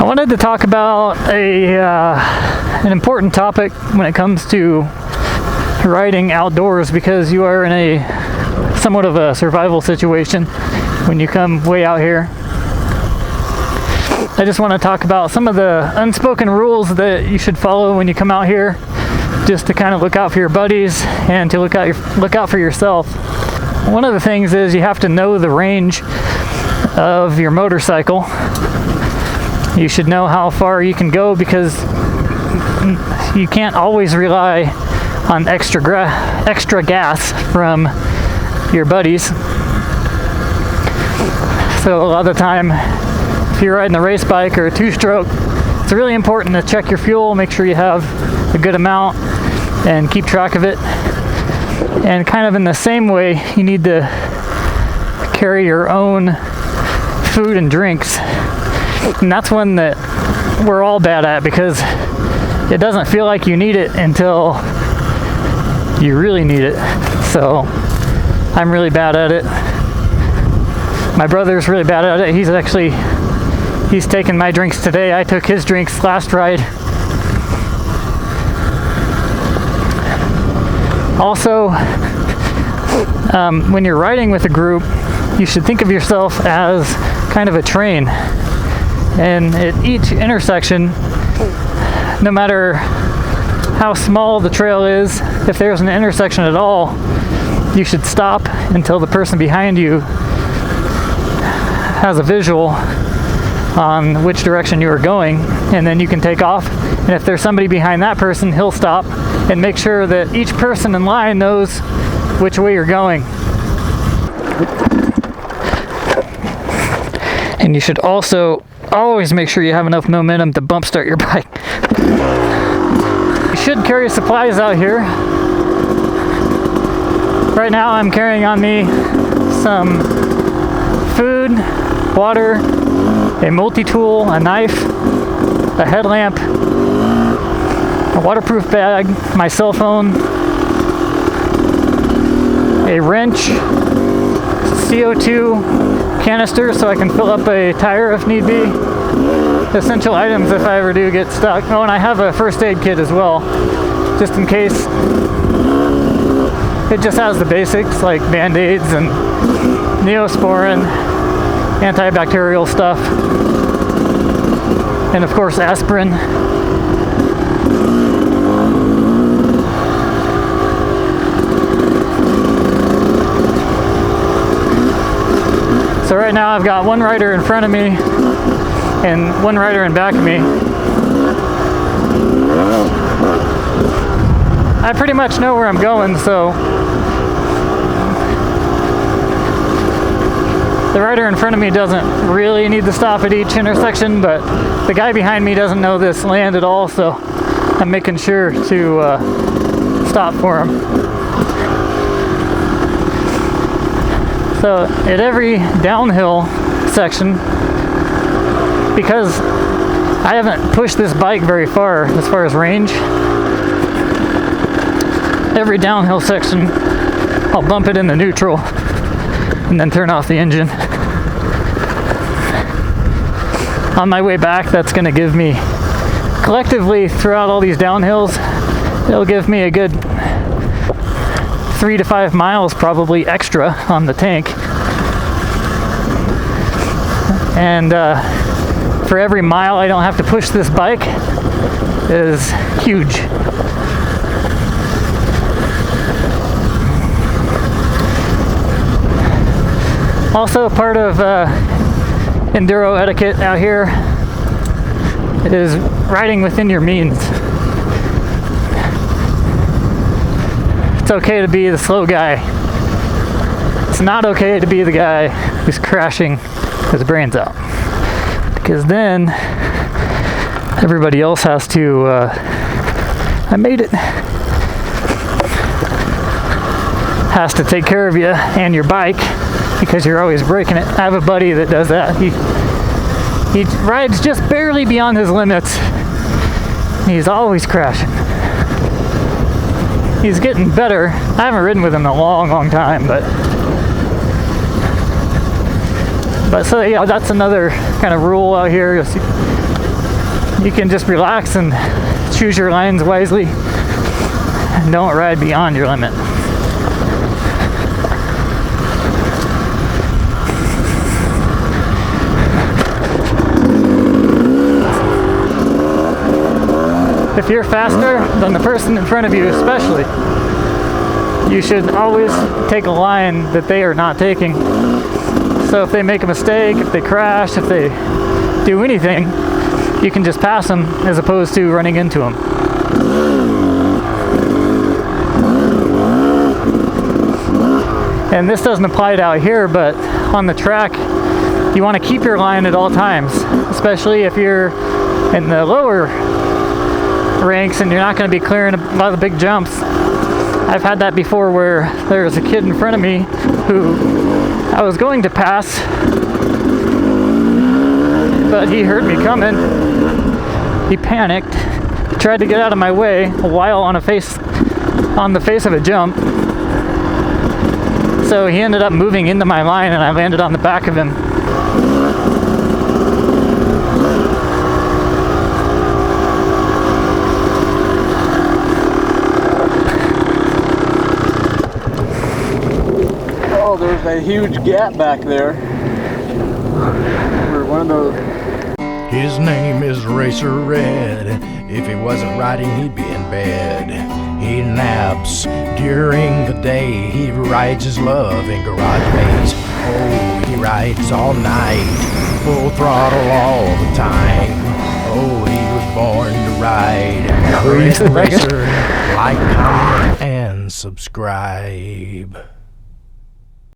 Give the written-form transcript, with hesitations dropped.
I wanted to talk about an important topic when it comes to riding outdoors, because you are in a somewhat of a survival situation when you come way out here. I just want to talk about some of the unspoken rules that you should follow when you come out here, just to kind of look out for your buddies and to look out for yourself. One of the things is you have to know the range of your motorcycle. You should know how far you can go, because you can't always rely on extra gas from your buddies. So a lot of the time, if you're riding a race bike or a two-stroke, it's really important to check your fuel, make sure you have a good amount, and keep track of it. And kind of in the same way, you need to carry your own food and drinks. And that's one that we're all bad at, because it doesn't feel like you need it until you really need it. So I'm really bad at it. My brother's really bad at it. He's taken my drinks today. I took his drinks last ride. Also, when you're riding with a group, you should think of yourself as kind of a train. And at each intersection, no matter how small the trail is, if there's an intersection at all, you should stop until the person behind you has a visual on which direction you are going, and then you can take off. And if there's somebody behind that person, he'll stop and make sure that each person in line knows which way you're going. And you should also always make sure you have enough momentum to bump start your bike. You should carry supplies out here. Right now I'm carrying on me some food, water, a multi-tool, a knife, a headlamp, a waterproof bag, my cell phone, a wrench, CO2 canister so I can fill up a tire if need be. Essential items if I ever do get stuck. Oh, and I have a first aid kit as well, just in case. It just has the basics like band-aids and Neosporin, antibacterial stuff, and of course aspirin. So right now I've got one rider in front of me and one rider in back of me. I pretty much know where I'm going, so the rider in front of me doesn't really need to stop at each intersection, but the guy behind me doesn't know this land at all, so I'm making sure to stop for him. So at every downhill section, because I haven't pushed this bike very far as range, every downhill section I'll bump it into neutral and then turn off the engine. On my way back, that's going to give me, collectively throughout all these downhills, it'll give me a good 3 to 5 miles probably extra on the tank. And for every mile I don't have to push this bike is huge. Also, part of Enduro etiquette out here is riding within your means. It's okay to be the slow guy. It's not okay to be the guy who's crashing his brains out, because then everybody else has to, I made it, has to take care of you and your bike, because you're always breaking it. I have a buddy that does that. He rides just barely beyond his limits. He's always crashing. He's getting better. I haven't ridden with him in a long time, but so yeah, that's another kind of rule out here. you can just relax and choose your lines wisely and don't ride beyond your limit. If you're faster than the person in front of you especially, you should always take a line that they are not taking. So if they make a mistake, if they crash, if they do anything, you can just pass them as opposed to running into them. And this doesn't apply to out here, but on the track, you want to keep your line at all times, especially if you're in the lower ranks and you're not going to be clearing a lot of the big jumps. I've had that before where there was a kid in front of me who I was going to pass, but he heard me coming. He panicked, tried to get out of my way while on the face of a jump. So he ended up moving into my line and I landed on the back of him. Oh, there's a huge gap back there. We're one of those. His name is RacerRed. If he wasn't riding, he'd be in bed. He naps during the day. He rides his love in garage bays. Oh, he rides all night, full throttle all the time. Oh, he was born to ride. RacerRed, like, comment, and subscribe.